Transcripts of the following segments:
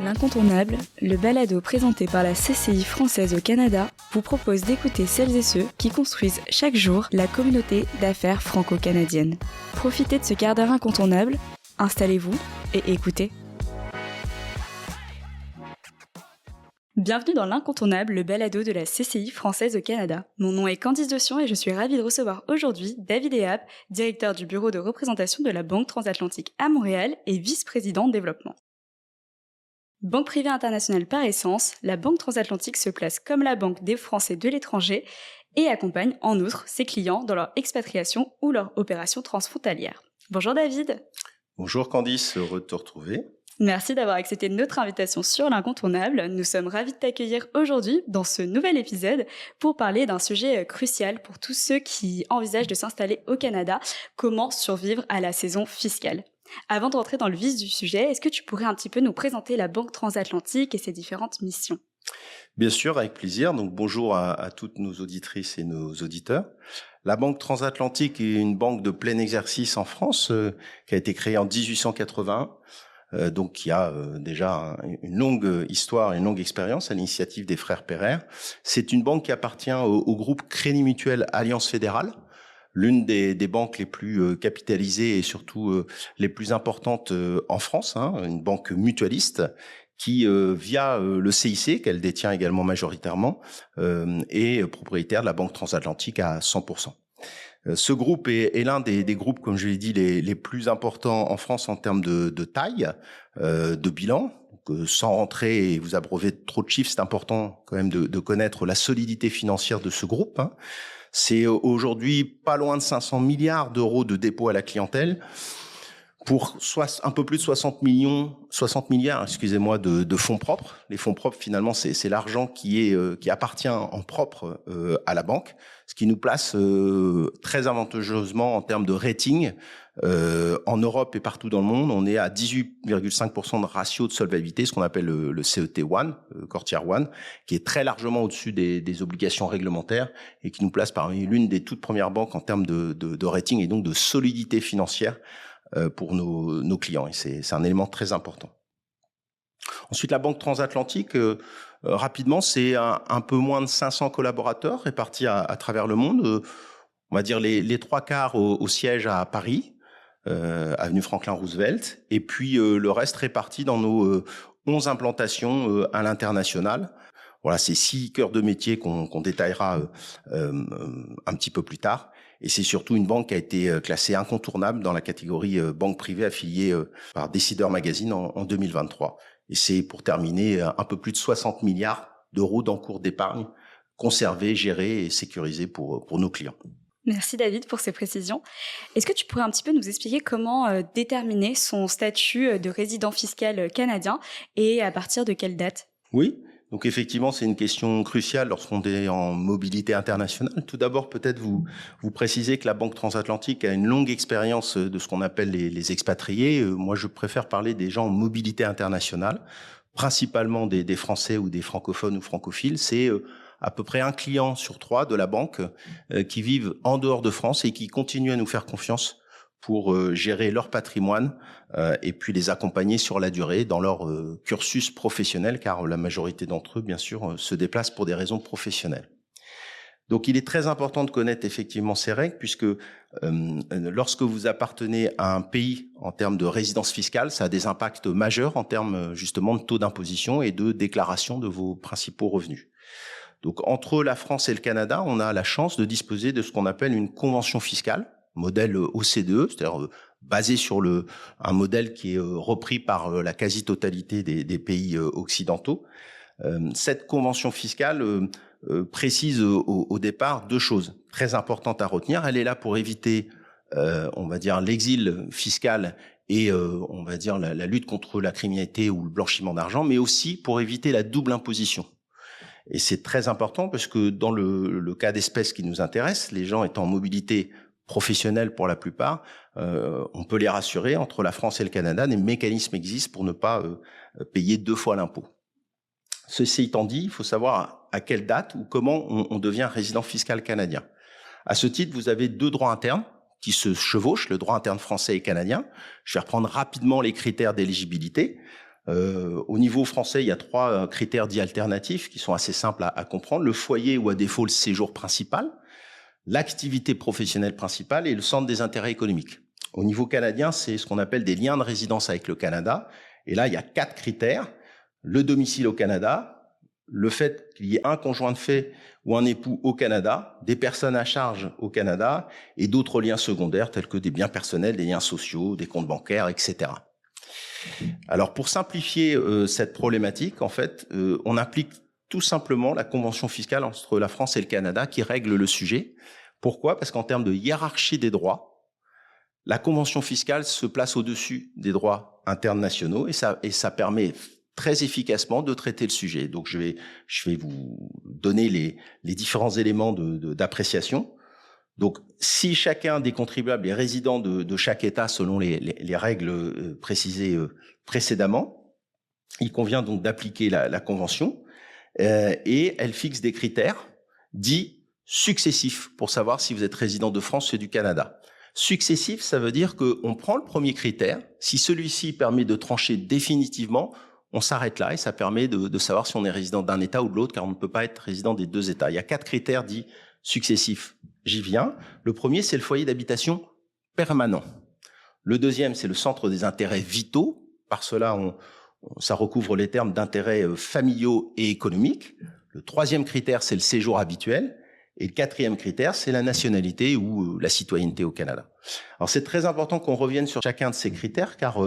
L'Incontournable, le balado présenté par la CCI française au Canada, vous propose d'écouter celles et ceux qui construisent chaque jour la communauté d'affaires franco-canadienne. Profitez de ce quart d'heure incontournable, installez-vous et écoutez. Bienvenue dans l'Incontournable, le balado de la CCI française au Canada. Mon nom est Candice Dossion et je suis ravie de recevoir aujourd'hui David Ehap, directeur du bureau de représentation de la Banque transatlantique à Montréal et vice-président de développement. Banque privée internationale par essence, la Banque transatlantique se place comme la banque des Français de l'étranger et accompagne en outre ses clients dans leur expatriation ou leur opération transfrontalière. Bonjour David. Bonjour Candice, heureux de te retrouver. Merci d'avoir accepté notre invitation sur l'Incontournable. Nous sommes ravis de t'accueillir aujourd'hui dans ce nouvel épisode pour parler d'un sujet crucial pour tous ceux qui envisagent de s'installer au Canada, comment survivre à la saison fiscale. Avant de rentrer dans le vif du sujet, est-ce que tu pourrais un petit peu nous présenter la Banque transatlantique et ses différentes missions ? Bien sûr, avec plaisir. Donc bonjour à toutes nos auditrices et nos auditeurs. La Banque transatlantique est une banque de plein exercice en France qui a été créée en 1881. Donc qui a déjà une longue histoire, une longue expérience à l'initiative des frères Pereire. C'est une banque qui appartient au groupe Crédit Mutuel Alliance Fédérale, l'une des banques les plus capitalisées et surtout les plus importantes en France, une banque mutualiste qui, via le CIC, qu'elle détient également majoritairement, est propriétaire de la Banque transatlantique à 100%. Ce groupe est l'un des groupes, comme je l'ai dit, les plus importants en France en termes de taille, de bilan. Donc, sans rentrer et vous abreuver de trop de chiffres, c'est important quand même de connaître la solidité financière de ce groupe. C'est aujourd'hui pas loin de 500 milliards d'euros de dépôts à la clientèle pour un peu plus de 60 milliards, de fonds propres. Les fonds propres, finalement, c'est l'argent qui appartient en propre à la banque, ce qui nous place très avantageusement en termes de rating. En Europe et partout dans le monde, on est à 18,5% de ratio de solvabilité, ce qu'on appelle le CET1, Core Tier 1, qui est très largement au-dessus des obligations réglementaires et qui nous place parmi l'une des toutes premières banques en termes de rating et donc de solidité financière pour nos clients. Et c'est un élément très important. Ensuite, la Banque transatlantique, rapidement, c'est un peu moins de 500 collaborateurs répartis à travers le monde. On va dire les trois quarts au siège à Paris, avenue Franklin Roosevelt, et puis le reste réparti dans nos 11 implantations à l'international. Voilà, c'est 6 cœurs de métier qu'on détaillera un petit peu plus tard. Et c'est surtout une banque qui a été classée incontournable dans la catégorie banque privée affiliée par Décideur Magazine en 2023. Et c'est, pour terminer, un peu plus de 60 milliards d'euros d'encours d'épargne conservés, gérés et sécurisés pour nos clients. Merci David pour ces précisions. Est-ce que tu pourrais un petit peu nous expliquer comment déterminer son statut de résident fiscal canadien et à partir de quelle date ? Oui. Donc effectivement, c'est une question cruciale lorsqu'on est en mobilité internationale. Tout d'abord, peut-être vous préciser que la Banque transatlantique a une longue expérience de ce qu'on appelle les expatriés. Moi, je préfère parler des gens en mobilité internationale, principalement des Français ou des francophones ou francophiles. C'est à peu près 1 client sur 3 de la banque qui vivent en dehors de France et qui continuent à nous faire confiance pour gérer leur patrimoine et puis les accompagner sur la durée dans leur cursus professionnel, car la majorité d'entre eux, bien sûr, se déplacent pour des raisons professionnelles. Donc, il est très important de connaître effectivement ces règles, puisque lorsque vous appartenez à un pays en termes de résidence fiscale, ça a des impacts majeurs en termes justement de taux d'imposition et de déclaration de vos principaux revenus. Donc, entre la France et le Canada, on a la chance de disposer de ce qu'on appelle une convention fiscale, modèle OCDE, c'est-à-dire basé sur un modèle qui est repris par la quasi-totalité des pays occidentaux. Cette convention fiscale précise au départ 2 choses très importantes à retenir. Elle est là pour éviter, on va dire, l'exil fiscal et on va dire la lutte contre la criminalité ou le blanchiment d'argent, mais aussi pour éviter la double imposition. Et c'est très important parce que dans le cas d'espèce qui nous intéresse, les gens étant en mobilité professionnels pour la plupart, on peut les rassurer, entre la France et le Canada, des mécanismes existent pour ne pas payer 2 fois l'impôt. Ceci étant dit, il faut savoir à quelle date ou comment on devient résident fiscal canadien. À ce titre, vous avez 2 droits internes qui se chevauchent, le droit interne français et canadien. Je vais reprendre rapidement les critères d'éligibilité. Au niveau français, il y a 3 critères dits alternatifs qui sont assez simples à comprendre. Le foyer ou à défaut le séjour principal, l'activité professionnelle principale et le centre des intérêts économiques. Au niveau canadien, c'est ce qu'on appelle des liens de résidence avec le Canada. Et là, il y a 4 critères. Le domicile au Canada, le fait qu'il y ait un conjoint de fait ou un époux au Canada, des personnes à charge au Canada et d'autres liens secondaires tels que des biens personnels, des liens sociaux, des comptes bancaires, etc. Alors, pour simplifier cette problématique, en fait, on applique tout simplement la convention fiscale entre la France et le Canada qui règle le sujet. Pourquoi ? Parce qu'en termes de hiérarchie des droits, la convention fiscale se place au-dessus des droits internationaux et ça permet très efficacement de traiter le sujet. Donc, je vais vous donner les différents éléments d'appréciation. Donc, si chacun des contribuables est résident de chaque État selon les règles précisées précédemment, il convient donc d'appliquer la convention et elle fixe des critères dits successifs pour savoir si vous êtes résident de France et du Canada. Successif, ça veut dire qu'on prend le premier critère. Si celui-ci permet de trancher définitivement, on s'arrête là et ça permet de savoir si on est résident d'un État ou de l'autre, car on ne peut pas être résident des 2 États. Il y a 4 critères dits successifs. J'y viens. Le premier, c'est le foyer d'habitation permanent. Le deuxième, c'est le centre des intérêts vitaux. Par cela, ça recouvre les termes d'intérêts familiaux et économiques. Le troisième critère, c'est le séjour habituel. Et le quatrième critère, c'est la nationalité ou la citoyenneté au Canada. Alors, c'est très important qu'on revienne sur chacun de ces critères, car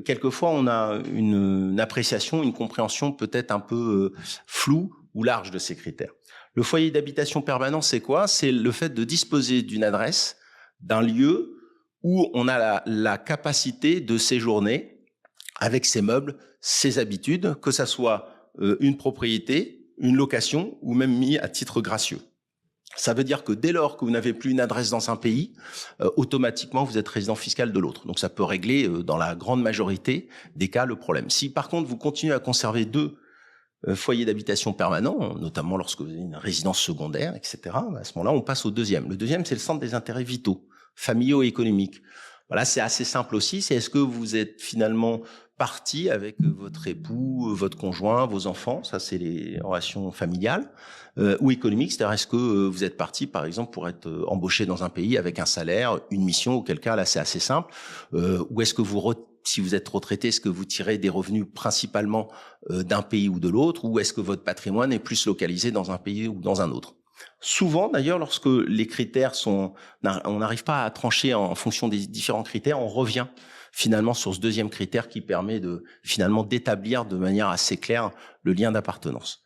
quelquefois, on a une appréciation, une compréhension peut-être un peu floue ou large de ces critères. Le foyer d'habitation permanent, c'est quoi ? C'est le fait de disposer d'une adresse, d'un lieu où on a la capacité de séjourner avec ses meubles, ses habitudes, que ça soit une propriété, une location ou même mis à titre gracieux. Ça veut dire que dès lors que vous n'avez plus une adresse dans un pays, automatiquement vous êtes résident fiscal de l'autre. Donc ça peut régler dans la grande majorité des cas le problème. Si par contre vous continuez à conserver 2 foyers d'habitation permanents, notamment lorsque vous avez une résidence secondaire, etc., à ce moment-là on passe au deuxième. Le deuxième, c'est le centre des intérêts vitaux, familiaux et économiques. Voilà, c'est assez simple aussi. C'est est-ce que vous êtes finalement parti avec votre époux, votre conjoint, vos enfants, ça c'est les relations familiales, ou économiques, c'est-à-dire est-ce que vous êtes parti par exemple pour être embauché dans un pays avec un salaire, une mission, auquel cas là c'est assez simple, ou est-ce que si vous êtes retraité, est-ce que vous tirez des revenus principalement d'un pays ou de l'autre, ou est-ce que votre patrimoine est plus localisé dans un pays ou dans un autre ? Souvent, d'ailleurs, lorsque les critères on n'arrive pas à trancher en fonction des différents critères, on revient finalement sur ce deuxième critère qui permet d'établir de manière assez claire le lien d'appartenance.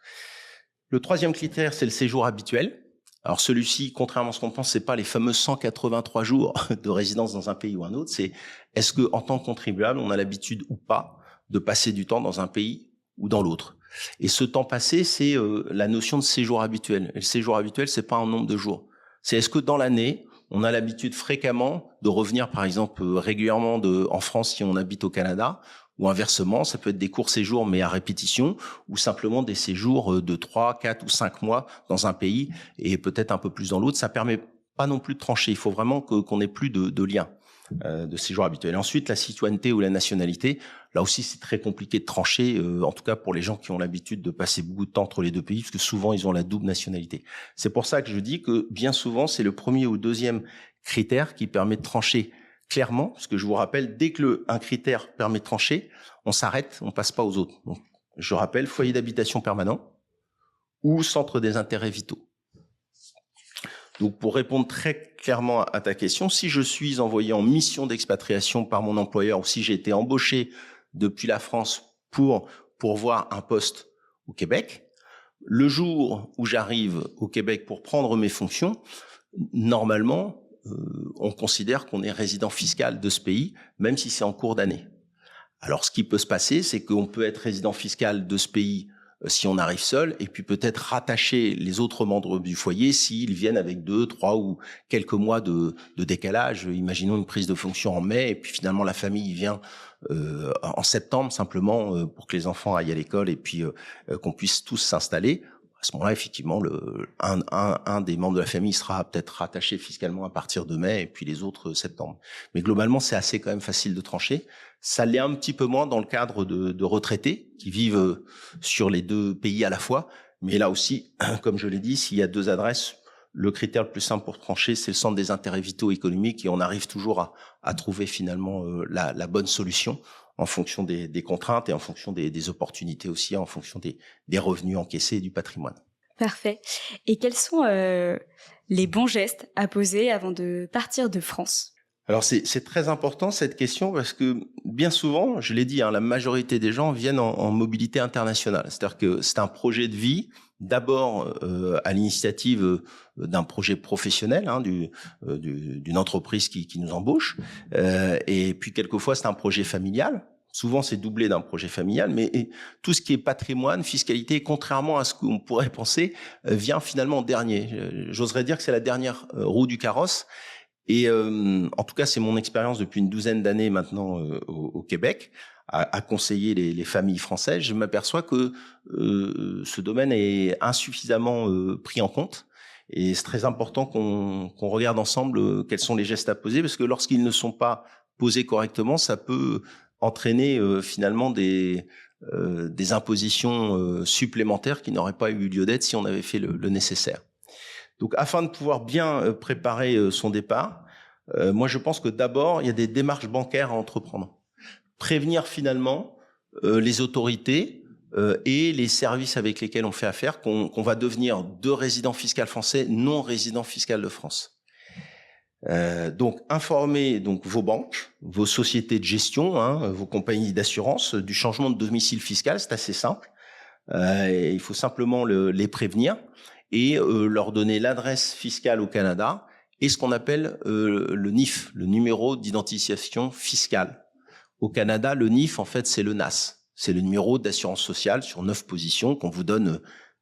Le troisième critère, c'est le séjour habituel. Alors celui-ci, contrairement à ce qu'on pense, c'est pas les fameux 183 jours de résidence dans un pays ou un autre, c'est est-ce que en tant que contribuable, on a l'habitude ou pas de passer du temps dans un pays ou dans l'autre. Et ce temps passé, c'est la notion de séjour habituel. Et le séjour habituel, c'est pas un nombre de jours. C'est est-ce que dans l'année, on a l'habitude fréquemment de revenir, par exemple, régulièrement en France si on habite au Canada, ou inversement, ça peut être des courts séjours mais à répétition, ou simplement des séjours de 3, 4 ou 5 mois dans un pays et peut-être un peu plus dans l'autre. Ça permet pas non plus de trancher. Il faut vraiment qu'on ait plus de lien de séjour habituel. Et ensuite, la citoyenneté ou la nationalité, là aussi c'est très compliqué de trancher, en tout cas pour les gens qui ont l'habitude de passer beaucoup de temps entre les 2 pays, parce que souvent ils ont la double nationalité. C'est pour ça que je dis que bien souvent c'est le premier ou deuxième critère qui permet de trancher clairement, parce que je vous rappelle, dès que un critère permet de trancher, on s'arrête, on passe pas aux autres. Donc, je rappelle, foyer d'habitation permanent ou centre des intérêts vitaux. Donc, pour répondre très clairement à ta question, si je suis envoyé en mission d'expatriation par mon employeur ou si j'ai été embauché depuis la France pour pourvoir un poste au Québec, le jour où j'arrive au Québec pour prendre mes fonctions, normalement, on considère qu'on est résident fiscal de ce pays, même si c'est en cours d'année. Alors, ce qui peut se passer, c'est qu'on peut être résident fiscal de ce pays si on arrive seul, et puis peut-être rattacher les autres membres du foyer s'ils viennent avec 2, 3 ou quelques mois de décalage. Imaginons une prise de fonction en mai, et puis finalement la famille vient en septembre simplement pour que les enfants aillent à l'école et puis qu'on puisse tous s'installer. À ce moment-là, effectivement, un des membres de la famille sera peut-être rattaché fiscalement à partir de mai et puis les autres septembre. Mais globalement, c'est assez quand même facile de trancher. Ça l'est un petit peu moins dans le cadre de retraités qui vivent sur les deux pays à la fois. Mais là aussi, comme je l'ai dit, s'il y a deux adresses, le critère le plus simple pour trancher, c'est le centre des intérêts vitaux économiques et on arrive toujours à trouver finalement la bonne solution en fonction des contraintes et en fonction des opportunités aussi, en fonction des revenus encaissés et du patrimoine. Parfait. Et quels sont les bons gestes à poser avant de partir de France ? Alors c'est très important cette question parce que bien souvent, je l'ai dit, la majorité des gens viennent en mobilité internationale. C'est-à-dire que c'est un projet de vie, d'abord à l'initiative d'un projet professionnel, d'une entreprise qui nous embauche, et puis quelquefois c'est un projet familial. Souvent, c'est doublé d'un projet familial, mais tout ce qui est patrimoine, fiscalité, contrairement à ce qu'on pourrait penser, vient finalement en dernier. J'oserais dire que c'est la dernière roue du carrosse. Et en tout cas, c'est mon expérience depuis une douzaine d'années maintenant au Québec, à conseiller les familles françaises. Je m'aperçois que ce domaine est insuffisamment pris en compte. Et c'est très important qu'on regarde ensemble quels sont les gestes à poser, parce que lorsqu'ils ne sont pas posés correctement, ça peut entraîner finalement des impositions supplémentaires qui n'auraient pas eu lieu d'être si on avait fait le nécessaire. Donc, afin de pouvoir bien préparer son départ, moi, je pense que d'abord, il y a des démarches bancaires à entreprendre. Prévenir finalement les autorités et les services avec lesquels on fait affaire qu'on va devenir de résidents fiscaux français non résidents fiscaux de France. Donc, informer vos banques, vos sociétés de gestion, vos compagnies d'assurance du changement de domicile fiscal, c'est assez simple. Et il faut simplement les prévenir et leur donner l'adresse fiscale au Canada et ce qu'on appelle le NIF, le numéro d'identification fiscale. Au Canada, le NIF, en fait, c'est le NAS. C'est le numéro d'assurance sociale sur 9 positions qu'on vous donne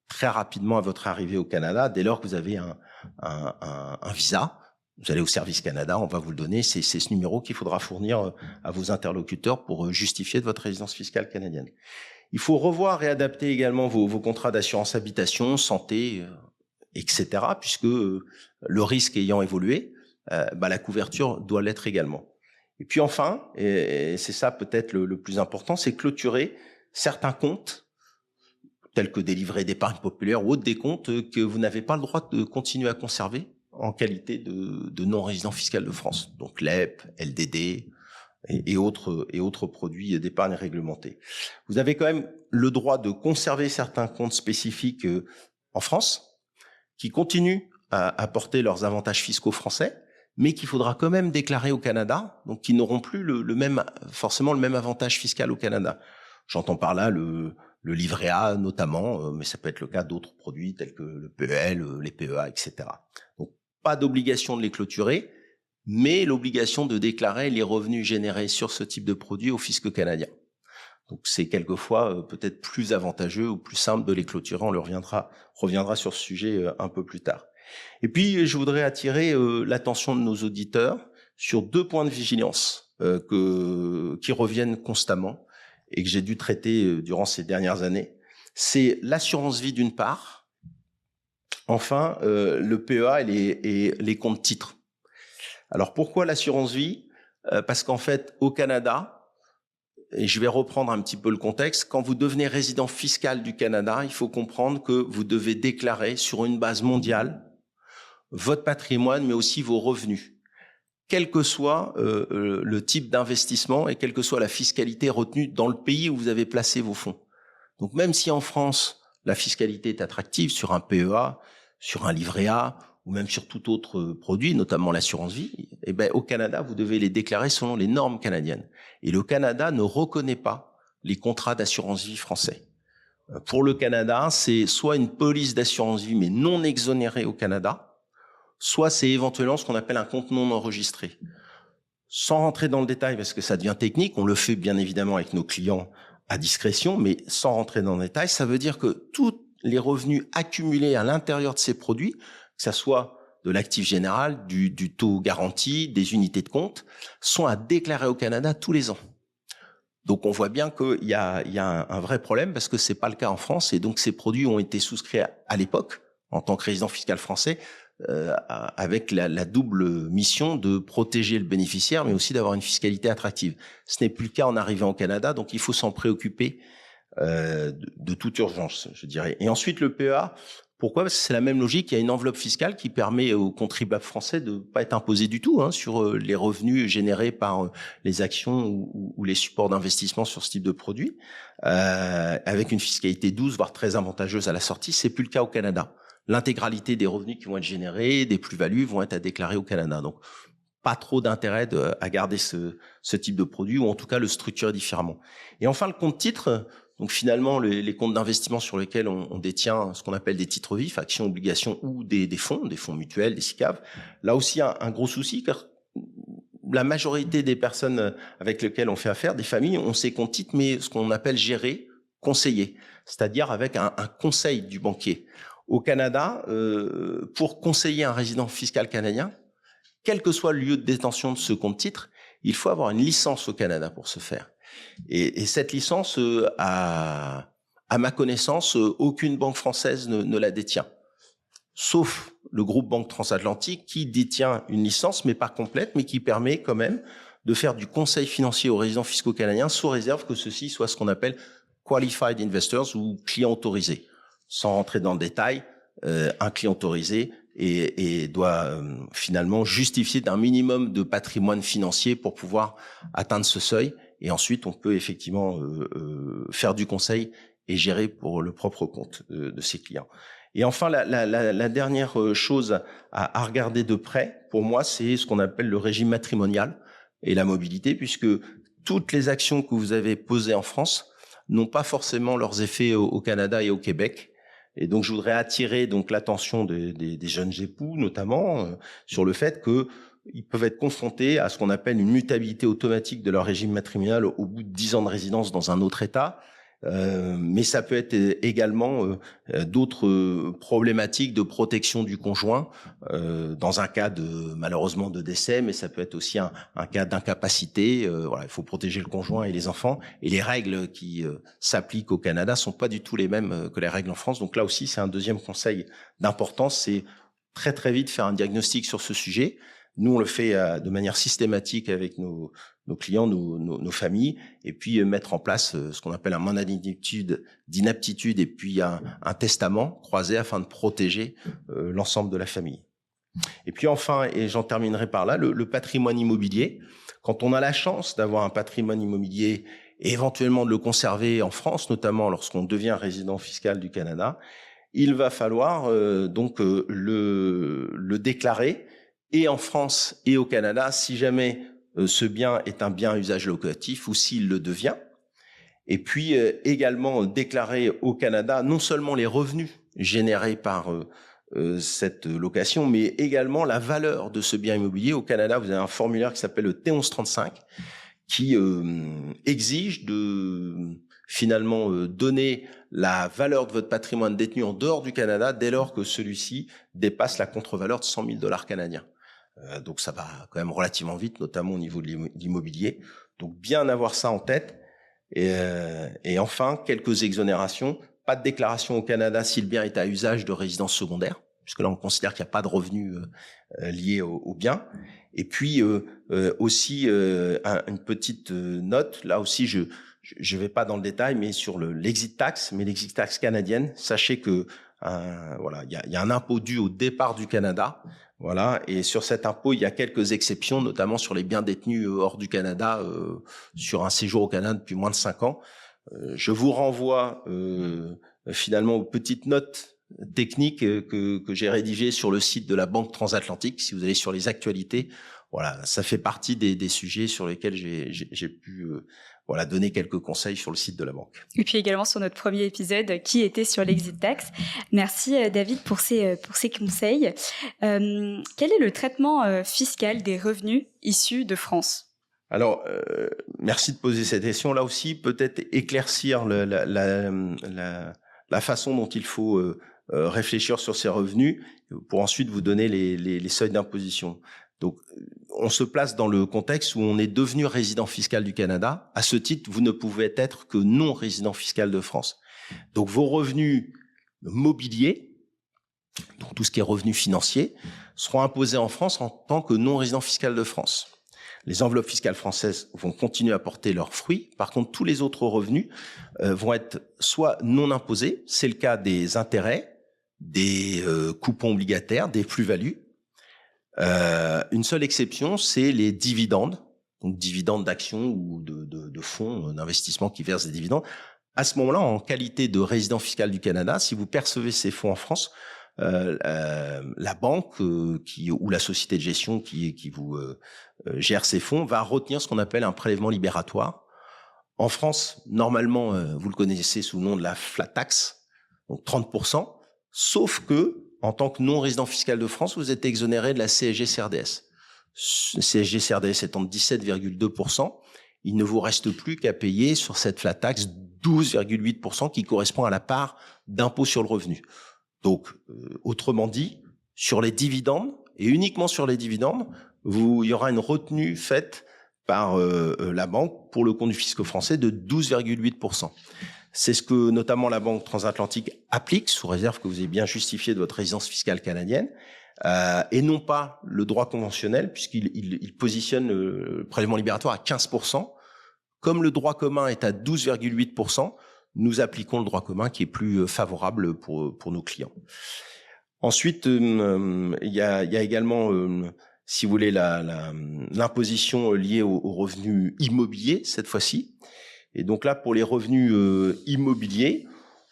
très rapidement à votre arrivée au Canada. Dès lors que vous avez un visa, vous allez au Service Canada, on va vous le donner. C'est ce numéro qu'il faudra fournir à vos interlocuteurs pour justifier de votre résidence fiscale canadienne. Il faut revoir et adapter également vos contrats d'assurance habitation, santé, etc., puisque le risque ayant évolué, la couverture doit l'être également. Et puis enfin, et c'est ça peut-être le plus important, c'est clôturer certains comptes, tels que des livrets d'épargne populaire ou autres des comptes que vous n'avez pas le droit de continuer à conserver en qualité de non-résident fiscal de France. Donc LEP, LDD, et autres produits d'épargne réglementés. Vous avez quand même le droit de conserver certains comptes spécifiques en France qui continuent à porter leurs avantages fiscaux français, mais qu'il faudra quand même déclarer au Canada, donc qui n'auront plus forcément le même avantage fiscal au Canada. J'entends par là le livret A notamment, mais ça peut être le cas d'autres produits tels que le PEL, les PEA, etc. Donc pas d'obligation de les clôturer, mais l'obligation de déclarer les revenus générés sur ce type de produit au fisc canadien. Donc c'est quelquefois peut-être plus avantageux ou plus simple de les clôturer. On reviendra sur ce sujet un peu plus tard. Et puis je voudrais attirer l'attention de nos auditeurs sur 2 points de vigilance qui reviennent constamment et que j'ai dû traiter durant ces dernières années. C'est l'assurance vie d'une part, enfin le PEA et les comptes titres. Alors pourquoi l'assurance vie ? Parce qu'en fait, au Canada, et je vais reprendre un petit peu le contexte, quand vous devenez résident fiscal du Canada, il faut comprendre que vous devez déclarer sur une base mondiale votre patrimoine, mais aussi vos revenus, quel que soit le type d'investissement et quelle que soit la fiscalité retenue dans le pays où vous avez placé vos fonds. Donc même si en France, la fiscalité est attractive sur un PEA, sur un livret A, ou même sur tout autre produit, notamment l'assurance vie, au Canada, vous devez les déclarer selon les normes canadiennes. Et le Canada ne reconnaît pas les contrats d'assurance vie français. Pour le Canada, c'est soit une police d'assurance vie, mais non exonérée au Canada, soit c'est éventuellement ce qu'on appelle un compte non enregistré. Sans rentrer dans le détail, parce que ça devient technique, on le fait bien évidemment avec nos clients à discrétion, mais sans rentrer dans le détail, ça veut dire que tous les revenus accumulés à l'intérieur de ces produits, que ça soit de l'actif général, du taux garanti, des unités de compte, sont à déclarer au Canada tous les ans. Donc on voit bien qu'il y a un vrai problème parce que c'est pas le cas en France et donc ces produits ont été souscrits à l'époque en tant que résident fiscal français avec la double mission de protéger le bénéficiaire mais aussi d'avoir une fiscalité attractive. Ce n'est plus le cas en arrivant au Canada, donc il faut s'en préoccuper de toute urgence, je dirais. Et ensuite le PEA. Pourquoi ? Parce que c'est la même logique. Il y a une enveloppe fiscale qui permet aux contribuables français de pas être imposés du tout sur les revenus générés par les actions ou les supports d'investissement sur ce type de produit, avec une fiscalité douce, voire très avantageuse à la sortie. C'est plus le cas au Canada. L'intégralité des revenus qui vont être générés, des plus-values, vont être à déclarer au Canada. Donc, pas trop d'intérêt à garder ce type de produit ou en tout cas le structurer différemment. Et enfin, le compte titre. Donc finalement, les comptes d'investissement sur lesquels on détient ce qu'on appelle des titres vifs, actions, obligations ou des fonds mutuels, des SICAV, là aussi un gros souci car la majorité des personnes avec lesquelles on fait affaire, des familles, ont ces comptes titres, mais ce qu'on appelle gérés, conseillés, c'est-à-dire avec un conseil du banquier. Au Canada, pour conseiller un résident fiscal canadien, quel que soit le lieu de détention de ce compte titre, il faut avoir une licence au Canada pour ce faire. Et cette licence, à ma connaissance, aucune banque française ne la détient. Sauf le groupe Banque Transatlantique qui détient une licence, mais pas complète, mais qui permet quand même de faire du conseil financier aux résidents fiscaux canadiens sous réserve que ceux-ci soient ce qu'on appelle qualified investors ou clients autorisés. Sans rentrer dans le détail, un client autorisé et doit finalement justifier d'un minimum de patrimoine financier pour pouvoir atteindre ce seuil. Et ensuite, on peut effectivement faire du conseil et gérer pour le propre compte de ses clients. Et enfin, la dernière chose à regarder de près, pour moi, c'est ce qu'on appelle le régime matrimonial et la mobilité, puisque toutes les actions que vous avez posées en France n'ont pas forcément leurs effets au Canada et au Québec. Et donc, je voudrais attirer donc l'attention des jeunes époux, notamment, sur le fait que ils peuvent être confrontés à ce qu'on appelle une mutabilité automatique de leur régime matrimonial au bout de 10 ans de résidence dans un autre État. Mais ça peut être également d'autres problématiques de protection du conjoint dans un cas malheureusement de décès, mais ça peut être aussi un cas d'incapacité. Voilà, il faut protéger le conjoint et les enfants. Et les règles qui s'appliquent au Canada sont pas du tout les mêmes que les règles en France. Donc là aussi, c'est un deuxième conseil d'importance, c'est très très vite faire un diagnostic sur ce sujet. Nous, on le fait de manière systématique avec nos clients, nos familles, et puis mettre en place ce qu'on appelle un mandat d'inaptitude et puis un testament croisé afin de protéger l'ensemble de la famille. Et puis enfin, et j'en terminerai par là, le patrimoine immobilier. Quand on a la chance d'avoir un patrimoine immobilier et éventuellement de le conserver en France, notamment lorsqu'on devient résident fiscal du Canada, il va falloir donc le déclarer et en France et au Canada, si jamais ce bien est un bien à usage locatif ou s'il le devient. Et puis également déclarer au Canada non seulement les revenus générés par cette location, mais également la valeur de ce bien immobilier. Au Canada, vous avez un formulaire qui s'appelle le T1135 qui exige de finalement donner la valeur de votre patrimoine détenu en dehors du Canada dès lors que celui-ci dépasse la contre-valeur de 100 000 $ canadiens. Donc ça va quand même relativement vite, notamment au niveau de l'immobilier. Donc bien avoir ça en tête. Et enfin, quelques exonérations. Pas de déclaration au Canada si le bien est à usage de résidence secondaire, puisque là on considère qu'il n'y a pas de revenus liés au bien. Et puis aussi une petite note, là aussi je vais pas dans le détail, mais sur l'exit tax, mais l'exit tax canadienne, sachez que voilà, il y a un impôt dû au départ du Canada. Voilà, et sur cet impôt, il y a quelques exceptions, notamment sur les biens détenus hors du Canada, sur un séjour au Canada depuis moins de 5 ans. Je vous renvoie finalement aux petites notes techniques que j'ai rédigées sur le site de la Banque Transatlantique. Si vous allez sur les actualités, voilà, ça fait partie des sujets sur lesquels j'ai pu voilà, donner quelques conseils sur le site de la banque. Et puis également sur notre premier épisode qui était sur l'exit tax. Merci David pour ces conseils. Quel est le traitement fiscal des revenus issus de France ? Alors, merci de poser cette question. Là aussi, peut-être éclaircir la façon dont il faut réfléchir sur ces revenus pour ensuite vous donner les seuils d'imposition. Donc, on se place dans le contexte où on est devenu résident fiscal du Canada. À ce titre, vous ne pouvez être que non résident fiscal de France. Donc, vos revenus mobiliers, donc tout ce qui est revenus financiers, seront imposés en France en tant que non résident fiscal de France. Les enveloppes fiscales françaises vont continuer à porter leurs fruits. Par contre, tous les autres revenus vont être soit non imposés, c'est le cas des intérêts, des coupons obligataires, des plus-values. Une seule exception, c'est les dividendes, donc dividendes d'actions ou de fonds d'investissement qui versent des dividendes. À ce moment-là, en qualité de résident fiscal du Canada, si vous percevez ces fonds en France, la banque ou la société de gestion qui vous gère ces fonds va retenir ce qu'on appelle un prélèvement libératoire. En France, normalement, vous le connaissez sous le nom de la flat tax, donc 30%, sauf que en tant que non-résident fiscal de France, vous êtes exonéré de la CSG-CRDS. CSG-CRDS étant de 17,2%, il ne vous reste plus qu'à payer sur cette flat tax 12,8% qui correspond à la part d'impôt sur le revenu. Donc, autrement dit, sur les dividendes, et uniquement sur les dividendes, il y aura une retenue faite par la banque pour le compte du fisc français de 12,8%. C'est ce que notamment la Banque transatlantique applique, sous réserve que vous ayez bien justifié de votre résidence fiscale canadienne, et non pas le droit conventionnel, puisqu'il positionne le prélèvement libératoire à 15%. Comme le droit commun est à 12,8%, nous appliquons le droit commun qui est plus favorable pour nos clients. Ensuite, il y a également, si vous voulez, l'imposition liée aux revenus immobiliers, cette fois-ci. Et donc là, pour les revenus immobiliers,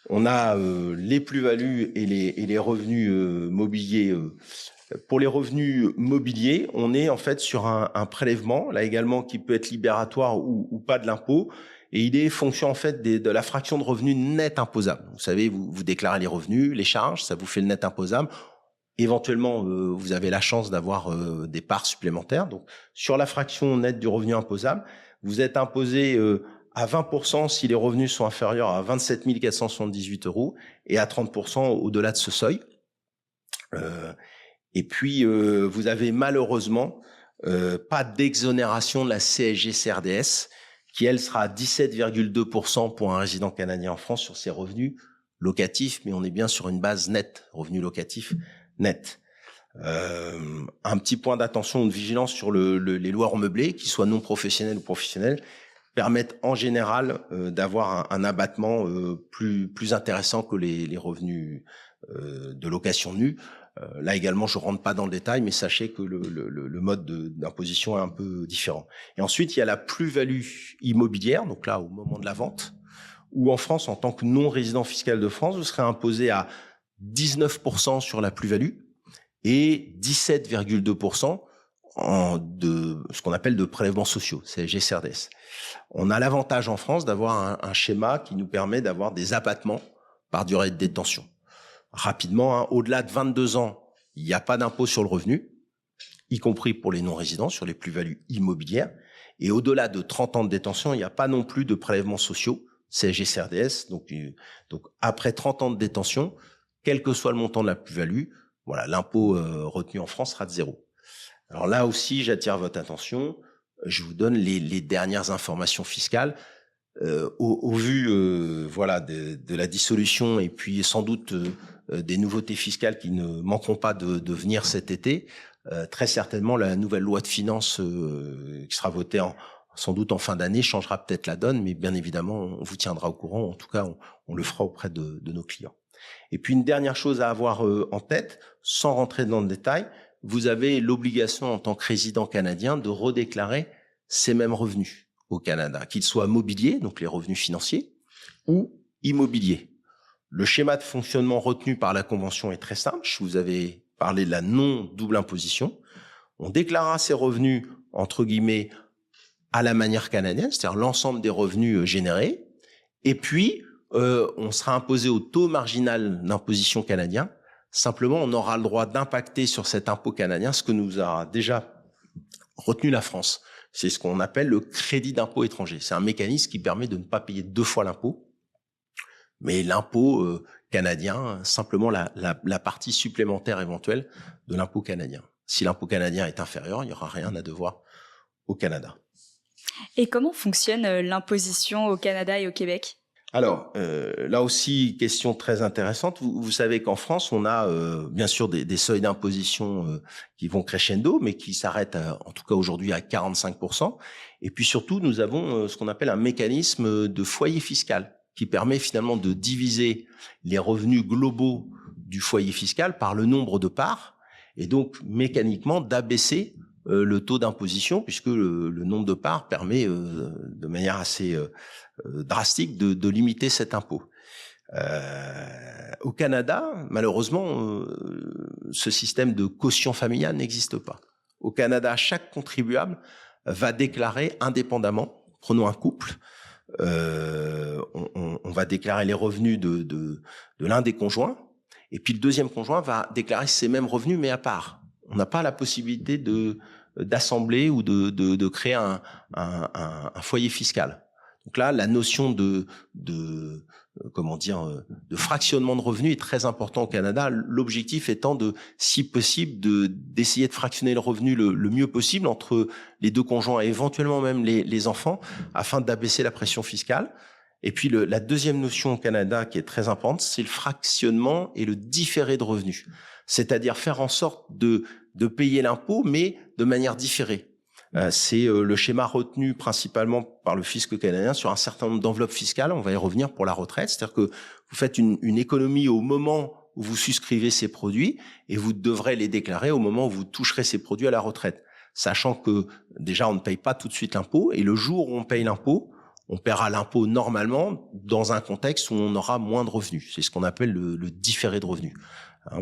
on a les plus-values et les revenus mobiliers. Pour les revenus mobiliers, on est en fait sur un prélèvement, là également, qui peut être libératoire ou pas de l'impôt. Et il est fonction en fait de la fraction de revenus net imposable. Vous savez, vous déclarez les revenus, les charges, ça vous fait le net imposable. Éventuellement, vous avez la chance d'avoir des parts supplémentaires. Donc, sur la fraction nette du revenu imposable, vous êtes imposé à 20% si les revenus sont inférieurs à 27 478 € et à 30% au-delà de ce seuil. Et puis, vous avez malheureusement pas d'exonération de la CSG-CRDS qui, elle, sera à 17,2% pour un résident canadien en France sur ses revenus locatifs, mais on est bien sur une base nette, revenus locatifs net. Un petit point d'attention ou de vigilance sur les loueurs meublés, qu'ils soient non professionnels ou professionnels, permettent en général d'avoir un abattement plus intéressant que les revenus de location nue. Là également, je rentre pas dans le détail, mais sachez que le mode d'imposition est un peu différent. Et ensuite, il y a la plus-value immobilière, donc là, au moment de la vente, où en France, en tant que non-résident fiscal de France, vous serez imposé à 19% sur la plus-value et 17,2% de ce qu'on appelle de prélèvements sociaux, CSG-CRDS. On a l'avantage en France d'avoir un schéma qui nous permet d'avoir des abattements par durée de détention. Rapidement, au-delà de 22 ans, il n'y a pas d'impôt sur le revenu, y compris pour les non-résidents, sur les plus-values immobilières. Et au-delà de 30 ans de détention, il n'y a pas non plus de prélèvements sociaux, CSG-CRDS. Donc après 30 ans de détention, quel que soit le montant de la plus-value, voilà, l'impôt retenu en France sera de 0. Alors là aussi, j'attire votre attention. Je vous donne les dernières informations fiscales. Au vu voilà de la dissolution et puis sans doute des nouveautés fiscales qui ne manqueront pas de venir cet été, très certainement la nouvelle loi de finances qui sera votée sans doute en fin d'année changera peut-être la donne, mais bien évidemment on vous tiendra au courant. En tout cas, on le fera auprès de nos clients. Et puis une dernière chose à avoir en tête, sans rentrer dans le détail, vous avez l'obligation en tant que résident canadien de redéclarer ces mêmes revenus au Canada, qu'ils soient mobiliers, donc les revenus financiers, ou immobiliers. Le schéma de fonctionnement retenu par la Convention est très simple. Je vous avais parlé de la non-double imposition. On déclarera ces revenus, entre guillemets, à la manière canadienne, c'est-à-dire l'ensemble des revenus générés, et puis on sera imposé au taux marginal d'imposition canadien. Simplement, on aura le droit d'impacter sur cet impôt canadien ce que nous a déjà retenu la France. C'est ce qu'on appelle le crédit d'impôt étranger. C'est un mécanisme qui permet de ne pas payer 2 fois l'impôt, mais l'impôt canadien, simplement la partie supplémentaire éventuelle de l'impôt canadien. Si l'impôt canadien est inférieur, il n'y aura rien à devoir au Canada. Et comment fonctionne l'imposition au Canada et au Québec ? Alors, là aussi, question très intéressante. Vous savez qu'en France, on a bien sûr des seuils d'imposition qui vont crescendo, mais qui s'arrêtent en tout cas aujourd'hui à 45%. Et puis surtout, nous avons ce qu'on appelle un mécanisme de foyer fiscal qui permet finalement de diviser les revenus globaux du foyer fiscal par le nombre de parts et donc mécaniquement d'abaisser le taux d'imposition puisque le nombre de parts permet de manière assez drastique de limiter cet impôt. Au Canada, malheureusement, ce système de quotient familial n'existe pas. Au Canada, chaque contribuable va déclarer indépendamment. Prenons un couple, on va déclarer les revenus de l'un des conjoints, et puis le deuxième conjoint va déclarer ces mêmes revenus mais à part. On n'a pas la possibilité d'assembler ou de créer un foyer fiscal. Donc là, la notion de fractionnement de revenus est très important au Canada. L'objectif étant si possible, d'essayer de fractionner le revenu le mieux possible entre les deux conjoints et éventuellement même les enfants, afin d'abaisser la pression fiscale. Et puis la deuxième notion au Canada qui est très importante, c'est le fractionnement et le différé de revenus. C'est-à-dire faire en sorte de payer l'impôt, mais de manière différée. C'est le schéma retenu principalement par le fisc canadien sur un certain nombre d'enveloppes fiscales. On va y revenir pour la retraite. C'est-à-dire que vous faites une économie au moment où vous souscrivez ces produits et vous devrez les déclarer au moment où vous toucherez ces produits à la retraite. Sachant que déjà, on ne paye pas tout de suite l'impôt et le jour où on paye l'impôt, on paiera l'impôt normalement dans un contexte où on aura moins de revenus. C'est ce qu'on appelle le différé de revenus.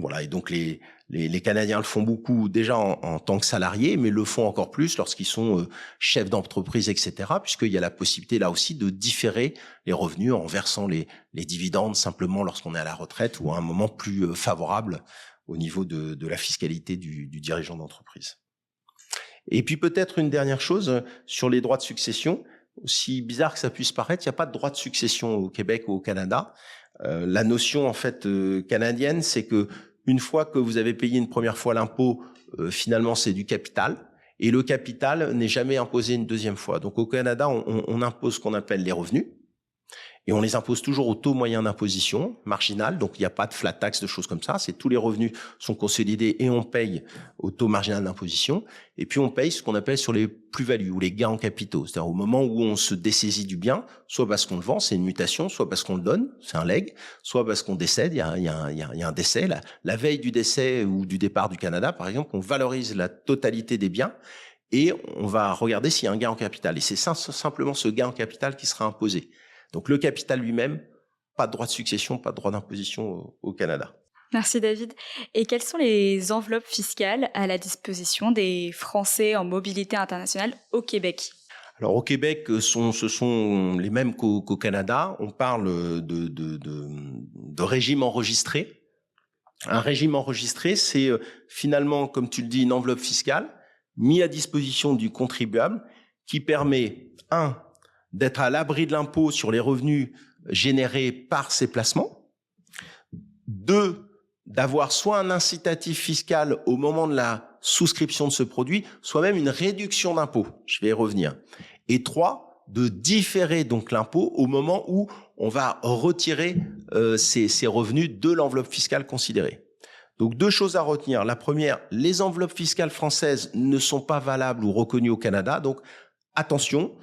Voilà. Et donc les Canadiens le font beaucoup déjà en tant que salariés, mais le font encore plus lorsqu'ils sont chefs d'entreprise, etc. Puisqu'il y a la possibilité là aussi de différer les revenus en versant les dividendes simplement lorsqu'on est à la retraite ou à un moment plus favorable au niveau de la fiscalité du dirigeant d'entreprise. Et puis peut-être une dernière chose sur les droits de succession. Aussi bizarre que ça puisse paraître, il n'y a pas de droit de succession au Québec ou au Canada. La notion en fait canadienne, c'est que une fois que vous avez payé une première fois l'impôt, finalement c'est du capital et le capital n'est jamais imposé une deuxième fois. Donc au Canada, on impose ce qu'on appelle les revenus et on les impose toujours au taux moyen d'imposition marginal. Donc il n'y a pas de flat tax, de choses comme ça. C'est tous les revenus sont consolidés et on paye au taux marginal d'imposition. Et puis on paye ce qu'on appelle sur les plus-values ou les gains en capitaux. C'est-à-dire au moment où on se dessaisit du bien, soit parce qu'on le vend, c'est une mutation, soit parce qu'on le donne, c'est un leg, soit parce qu'on décède, il y a un décès. La veille du décès ou du départ du Canada, par exemple, on valorise la totalité des biens et on va regarder s'il y a un gain en capital. Et c'est simplement ce gain en capital qui sera imposé. Donc le capital lui-même, pas de droit de succession, pas de droit d'imposition au Canada. Merci David. Et quelles sont les enveloppes fiscales à la disposition des Français en mobilité internationale au Québec ? Alors au Québec, ce sont les mêmes qu'au Canada. On parle de régime enregistré. Un régime enregistré, c'est finalement, comme tu le dis, une enveloppe fiscale mise à disposition du contribuable qui permet, d'être à l'abri de l'impôt sur les revenus générés par ces placements. 2, d'avoir soit un incitatif fiscal au moment de la souscription de ce produit, soit même une réduction d'impôt. Je vais y revenir. Et 3, de différer donc l'impôt au moment où on va retirer ces revenus de l'enveloppe fiscale considérée. Donc 2 choses à retenir. La première, les enveloppes fiscales françaises ne sont pas valables ou reconnues au Canada. Donc attention,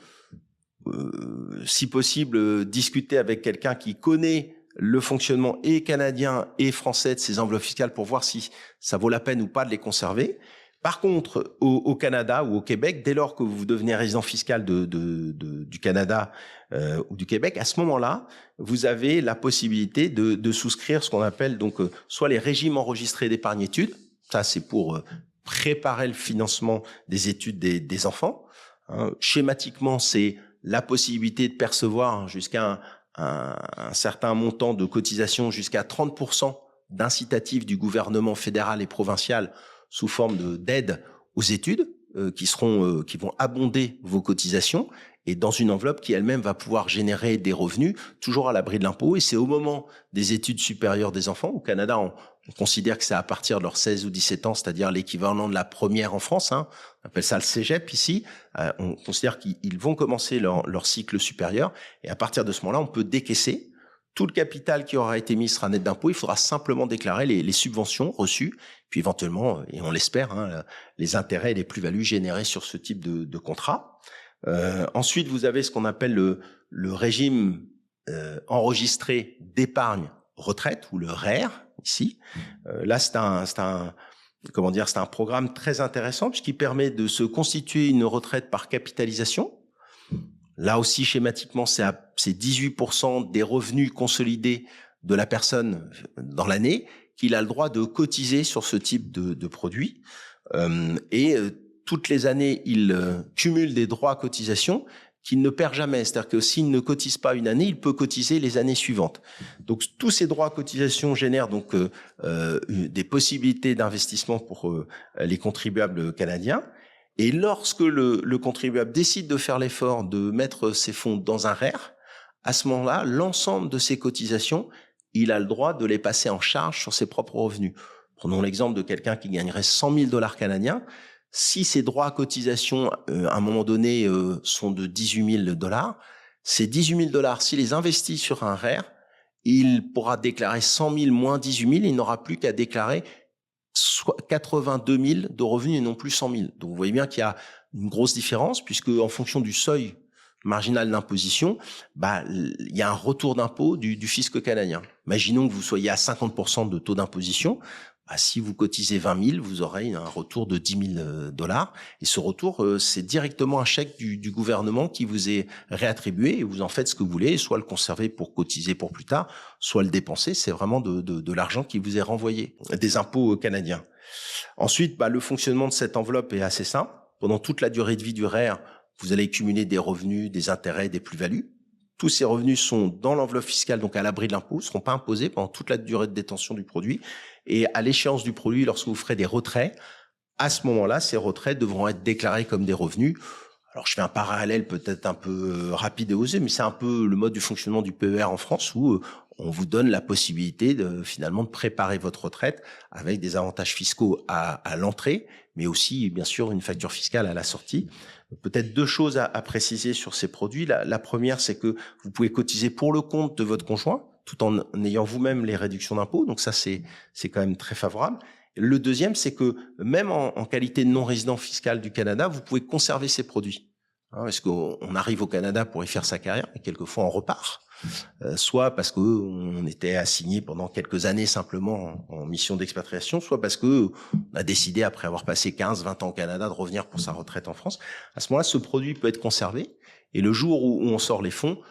si possible, discuter avec quelqu'un qui connaît le fonctionnement et canadien et français de ces enveloppes fiscales pour voir si ça vaut la peine ou pas de les conserver. Par contre, au Canada ou au Québec, dès lors que vous devenez résident fiscal du Canada ou du Québec, à ce moment-là, vous avez la possibilité de souscrire ce qu'on appelle donc soit les régimes enregistrés d'épargne-études, ça c'est pour préparer le financement des études des enfants. Schématiquement, c'est la possibilité de percevoir jusqu'à un certain montant de cotisation, jusqu'à 30% d'incitatifs du gouvernement fédéral et provincial sous forme d'aide aux études qui vont abonder vos cotisations et dans une enveloppe qui elle-même va pouvoir générer des revenus toujours à l'abri de l'impôt. Et c'est au moment des études supérieures des enfants. Au Canada, On considère que c'est à partir de leurs 16 ou 17 ans, c'est-à-dire l'équivalent de la première en France. On appelle ça le cégep ici. On considère qu'ils vont commencer leur cycle supérieur. Et à partir de ce moment-là, on peut décaisser. Tout le capital qui aura été mis sera net d'impôt. Il faudra simplement déclarer les subventions reçues, puis éventuellement, et on l'espère, les intérêts et les plus-values générées sur ce type de contrat. Ensuite, vous avez ce qu'on appelle le régime enregistré d'épargne retraite, ou le RER, ici. Là, c'est un programme très intéressant puisqu'il permet de se constituer une retraite par capitalisation. Là aussi, schématiquement, c'est 18% des revenus consolidés de la personne dans l'année qu'il a le droit de cotiser sur ce type de produit. Toutes les années, il cumule des droits à cotisation qu'il ne perd jamais. C'est-à-dire que s'il ne cotise pas une année, il peut cotiser les années suivantes. Donc, tous ces droits à cotisation génèrent donc des possibilités d'investissement pour les contribuables canadiens. Et lorsque le contribuable décide de faire l'effort de mettre ses fonds dans un RER, à ce moment-là, l'ensemble de ses cotisations, il a le droit de les passer en charge sur ses propres revenus. Prenons l'exemple de quelqu'un qui gagnerait 100 000 $ canadiens. Si ses droits à cotisation, à un moment donné, sont de 18 000 $, ces 18 000 $, s'il les investit sur un RER, il pourra déclarer 100 000 moins 18 000, il n'aura plus qu'à déclarer 82 000 de revenus et non plus 100 000. Donc, vous voyez bien qu'il y a une grosse différence puisque en fonction du seuil marginal d'imposition, il y a un retour d'impôt du fisc canadien. Imaginons que vous soyez à 50% de taux d'imposition. Si vous cotisez 20 000, vous aurez un retour de 10 000 $. Et ce retour, c'est directement un chèque du gouvernement qui vous est réattribué et vous en faites ce que vous voulez, soit le conserver pour cotiser pour plus tard, soit le dépenser. C'est vraiment de l'argent qui vous est renvoyé, des impôts canadiens. Ensuite, le fonctionnement de cette enveloppe est assez simple. Pendant toute la durée de vie du RER, vous allez cumuler des revenus, des intérêts, des plus-values. Tous ces revenus sont dans l'enveloppe fiscale, donc à l'abri de l'impôt, ne seront pas imposés pendant toute la durée de détention du produit. Et à l'échéance du produit, lorsque vous ferez des retraits, à ce moment-là, ces retraits devront être déclarés comme des revenus. Alors, je fais un parallèle peut-être un peu rapide et osé, mais c'est un peu le mode du fonctionnement du PER en France où on vous donne la possibilité finalement de préparer votre retraite avec des avantages fiscaux à l'entrée, mais aussi, bien sûr, une facture fiscale à la sortie. Peut-être deux choses à préciser sur ces produits. La première, c'est que vous pouvez cotiser pour le compte de votre conjoint, tout en ayant vous-même les réductions d'impôts. Donc ça, c'est quand même très favorable. Le deuxième, c'est que même en qualité de non-résident fiscal du Canada, vous pouvez conserver ces produits. Parce qu'on arrive au Canada pour y faire sa carrière, et quelquefois on repart. Soit parce qu'on était assigné pendant quelques années simplement en mission d'expatriation, soit parce qu'on a décidé, après avoir passé 15-20 ans au Canada, de revenir pour sa retraite en France. À ce moment-là, ce produit peut être conservé. Et le jour où on sort les fonds,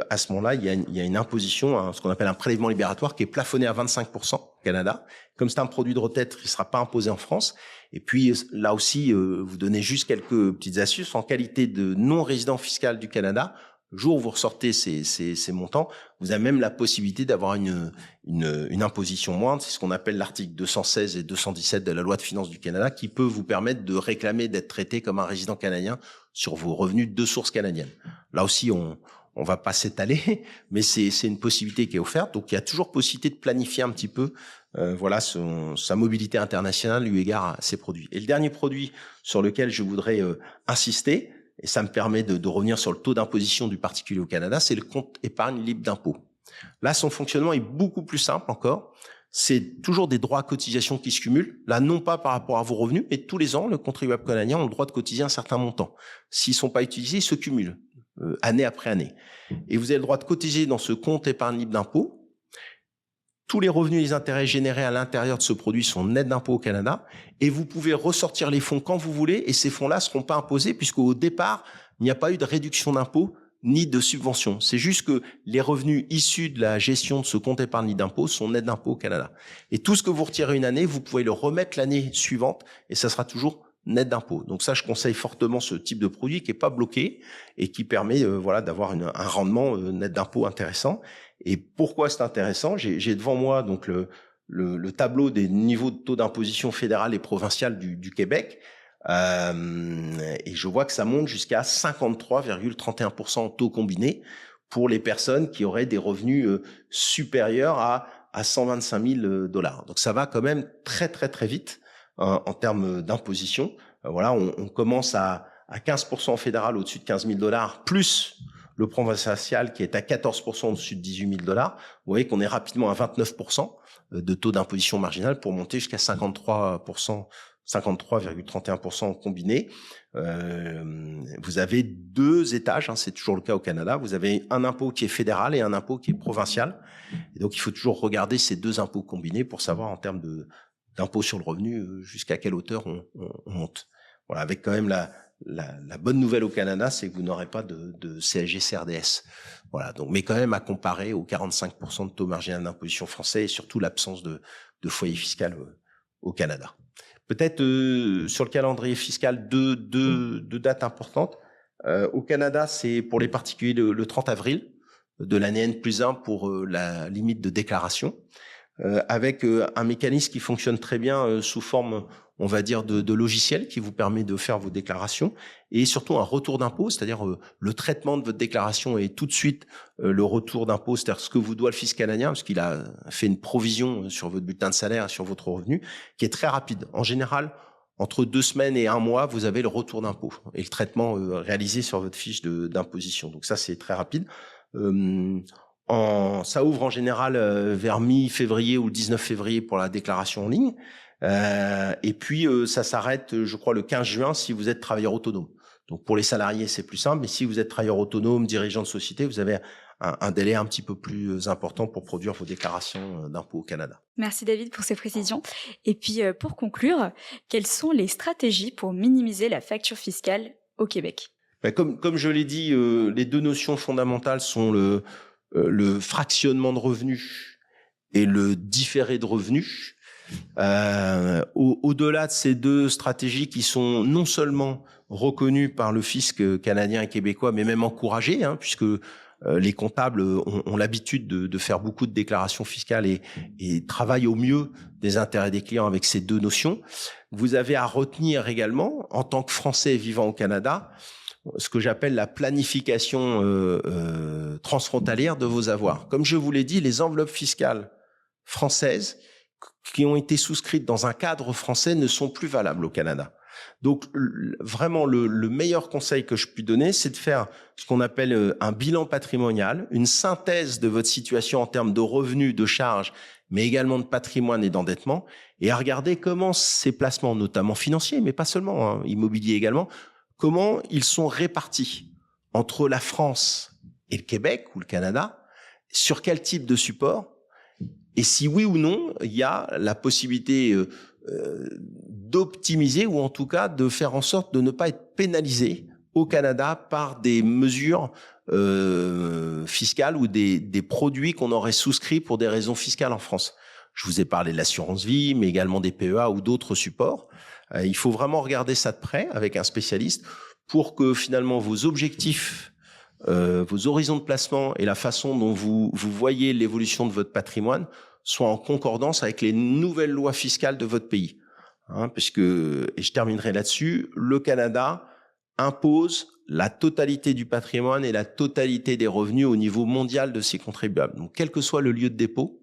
à ce moment-là, il y a une imposition, ce qu'on appelle un prélèvement libératoire, qui est plafonné à 25% au Canada. Comme c'est un produit de retraite, il ne sera pas imposé en France. Et puis là aussi, vous donnez juste quelques petites astuces. En qualité de non-résident fiscal du Canada, le jour où vous ressortez ces montants, vous avez même la possibilité d'avoir une imposition moindre. C'est ce qu'on appelle l'article 216 et 217 de la loi de finances du Canada qui peut vous permettre de réclamer d'être traité comme un résident canadien sur vos revenus de source canadienne. Là aussi, on va pas s'étaler, mais c'est une possibilité qui est offerte. Donc, il y a toujours possibilité de planifier un petit peu sa mobilité internationale eu égard à ces produits. Et le dernier produit sur lequel je voudrais insister, et ça me permet de revenir sur le taux d'imposition du particulier au Canada, c'est le compte épargne libre d'impôt. Là, son fonctionnement est beaucoup plus simple encore. C'est toujours des droits à cotisation qui se cumulent. Là, non pas par rapport à vos revenus, mais tous les ans, le contribuable canadien a le droit de cotiser un certain montant. S'ils ne sont pas utilisés, ils se cumulent année après année. Et vous avez le droit de cotiser dans ce compte épargne libre d'impôt. Tous les revenus et les intérêts générés à l'intérieur de ce produit sont nets d'impôt au Canada et vous pouvez ressortir les fonds quand vous voulez et ces fonds-là ne seront pas imposés puisqu'au départ, il n'y a pas eu de réduction d'impôt ni de subvention. C'est juste que les revenus issus de la gestion de ce compte épargne d'impôt sont nets d'impôt au Canada. Et tout ce que vous retirez une année, vous pouvez le remettre l'année suivante et ça sera toujours net d'impôt. Donc ça, je conseille fortement ce type de produit qui est pas bloqué et qui permet d'avoir un rendement net d'impôt intéressant. Et pourquoi c'est intéressant? J'ai devant moi donc le tableau des niveaux de taux d'imposition fédéral et provincial du Québec. Et je vois que ça monte jusqu'à 53,31% en taux combiné pour les personnes qui auraient des revenus supérieurs à à 125 000 $. Donc ça va quand même très très très vite en termes d'imposition. Voilà, on commence à 15% fédéral au-dessus de 15 000 $, plus le provincial qui est à 14% au-dessus de 18 000 $. Vous voyez qu'on est rapidement à 29% de taux d'imposition marginale pour monter jusqu'à 53%, 53,31% combiné. Vous avez 2 étages, c'est toujours le cas au Canada. Vous avez un impôt qui est fédéral et un impôt qui est provincial. Et donc, il faut toujours regarder ces 2 impôts combinés pour savoir en termes d'impôt sur le revenu jusqu'à quelle hauteur on monte. Voilà, avec quand même la bonne nouvelle au Canada, c'est que vous n'aurez pas de CSG-CRDS. Voilà, donc, mais quand même à comparer aux 45% de taux marginal d'imposition français et surtout l'absence de foyer fiscal au Canada. Peut-être sur le calendrier fiscal, deux dates importantes. Au Canada, c'est pour les particuliers le 30 avril de l'année N+1 pour la limite de déclaration, avec un mécanisme qui fonctionne très bien sous forme, on va dire, de logiciel qui vous permet de faire vos déclarations et surtout un retour d'impôt, c'est-à-dire le traitement de votre déclaration et tout de suite le retour d'impôt, c'est-à-dire ce que vous doit le fisc canadien, parce qu'il a fait une provision sur votre bulletin de salaire et sur votre revenu, qui est très rapide. En général, entre 2 semaines et 1 mois, vous avez le retour d'impôt et le traitement réalisé sur votre fiche d'imposition. Donc ça, c'est très rapide. Ça ouvre en général vers mi-février ou le 19 février pour la déclaration en ligne. Et puis, ça s'arrête, je crois, le 15 juin si vous êtes travailleur autonome. Donc, pour les salariés, c'est plus simple. Mais si vous êtes travailleur autonome, dirigeant de société, vous avez un délai un petit peu plus important pour produire vos déclarations d'impôts au Canada. Merci David pour ces précisions. Et puis, pour conclure, quelles sont les stratégies pour minimiser la facture fiscale au Québec ? Comme je l'ai dit, les 2 notions fondamentales sont le fractionnement de revenus et le différé de revenus. Au-delà de ces 2 stratégies qui sont non seulement reconnues par le fisc canadien et québécois, mais même encouragées, puisque les comptables ont l'habitude de faire beaucoup de déclarations fiscales et travaillent au mieux des intérêts des clients avec ces 2 notions. Vous avez à retenir également, en tant que Français vivant au Canada, ce que j'appelle la planification transfrontalière de vos avoirs. Comme je vous l'ai dit, les enveloppes fiscales françaises qui ont été souscrites dans un cadre français ne sont plus valables au Canada. Donc, vraiment, le meilleur conseil que je puis donner, c'est de faire ce qu'on appelle un bilan patrimonial, une synthèse de votre situation en termes de revenus, de charges, mais également de patrimoine et d'endettement, et à regarder comment ces placements, notamment financiers, mais pas seulement, immobiliers également, comment ils sont répartis entre la France et le Québec ou le Canada, sur quel type de support, et si oui ou non, il y a la possibilité d'optimiser ou en tout cas de faire en sorte de ne pas être pénalisé au Canada par des mesures fiscales ou des produits qu'on aurait souscrits pour des raisons fiscales en France. Je vous ai parlé de l'assurance vie, mais également des PEA ou d'autres supports. Il faut vraiment regarder ça de près avec un spécialiste pour que finalement vos objectifs, vos horizons de placement et la façon dont vous voyez l'évolution de votre patrimoine soient en concordance avec les nouvelles lois fiscales de votre pays. Puisque, et je terminerai là-dessus, le Canada impose la totalité du patrimoine et la totalité des revenus au niveau mondial de ses contribuables. Donc, quel que soit le lieu de dépôt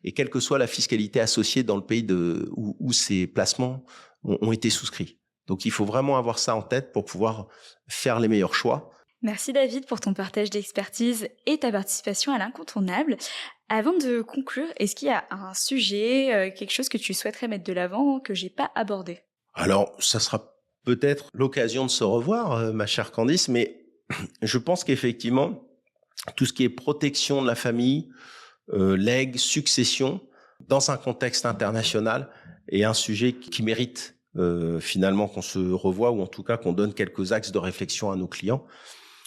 et quelle que soit la fiscalité associée dans le pays où ces placements ont été souscrits. Donc, il faut vraiment avoir ça en tête pour pouvoir faire les meilleurs choix. Merci David pour ton partage d'expertise et ta participation à l'incontournable. Avant de conclure, est-ce qu'il y a un sujet, quelque chose que tu souhaiterais mettre de l'avant que j'ai pas abordé ? Alors, ça sera peut-être l'occasion de se revoir, ma chère Candice, mais je pense qu'effectivement, tout ce qui est protection de la famille, legs, succession, dans un contexte international, est un sujet qui mérite finalement qu'on se revoie ou en tout cas qu'on donne quelques axes de réflexion à nos clients.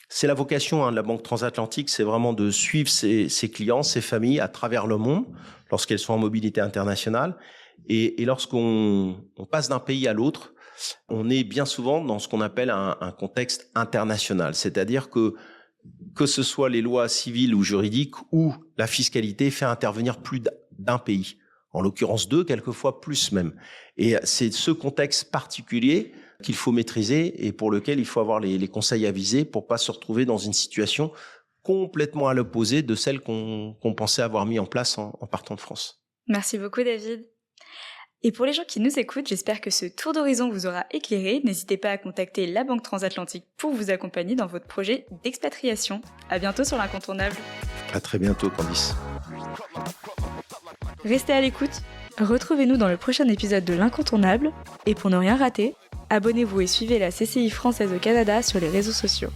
C'est la vocation de la Banque Transatlantique, c'est vraiment de suivre ses clients, ses familles à travers le monde lorsqu'elles sont en mobilité internationale. Et lorsqu'on passe d'un pays à l'autre, on est bien souvent dans ce qu'on appelle un contexte international. C'est-à-dire que ce soit les lois civiles ou juridiques ou la fiscalité fait intervenir plus d'un pays. En l'occurrence 2, quelquefois plus même. Et c'est ce contexte particulier qu'il faut maîtriser et pour lequel il faut avoir les conseils avisés pour pas se retrouver dans une situation complètement à l'opposé de celle qu'on pensait avoir mis en place en partant de France. Merci beaucoup David. Et pour les gens qui nous écoutent, j'espère que ce tour d'horizon vous aura éclairé. N'hésitez pas à contacter la Banque Transatlantique pour vous accompagner dans votre projet d'expatriation. À bientôt sur l'Incontournable. À très bientôt, Candice. Restez à l'écoute. Retrouvez-nous dans le prochain épisode de l'Incontournable. Et pour ne rien rater, abonnez-vous et suivez la CCI française au Canada sur les réseaux sociaux.